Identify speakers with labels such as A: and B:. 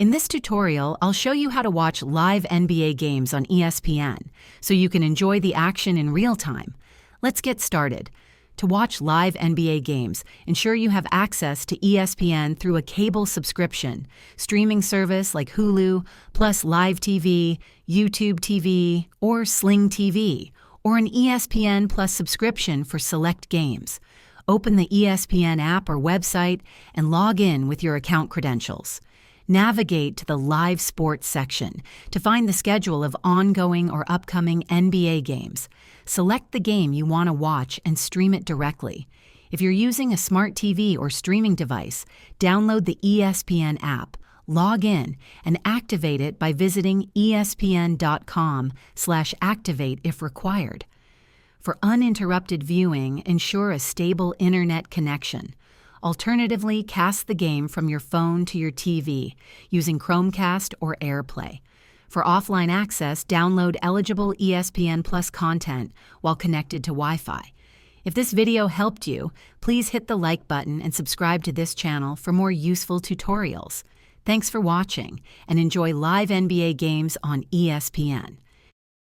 A: In this tutorial, I'll show you how to watch live NBA games on ESPN so you can enjoy the action in real time. Let's get started. To watch live NBA games, ensure you have access to ESPN through a cable subscription, streaming service like Hulu, plus Live TV, YouTube TV, or Sling TV, or an ESPN Plus subscription for select games. Open the ESPN app or website and log in with your account credentials. Navigate to the Live Sports section to find the schedule of ongoing or upcoming NBA games. Select the game you want to watch and stream it directly. If you're using a smart TV or streaming device, download the ESPN app, log in, and activate it by visiting espn.com/activate if required. For uninterrupted viewing, ensure a stable internet connection. Alternatively, cast the game from your phone to your TV using Chromecast or AirPlay. For offline access, download eligible ESPN Plus content while connected to Wi-Fi. If this video helped you, please hit the like button and subscribe to this channel for more useful tutorials. Thanks for watching, and enjoy live NBA games on ESPN.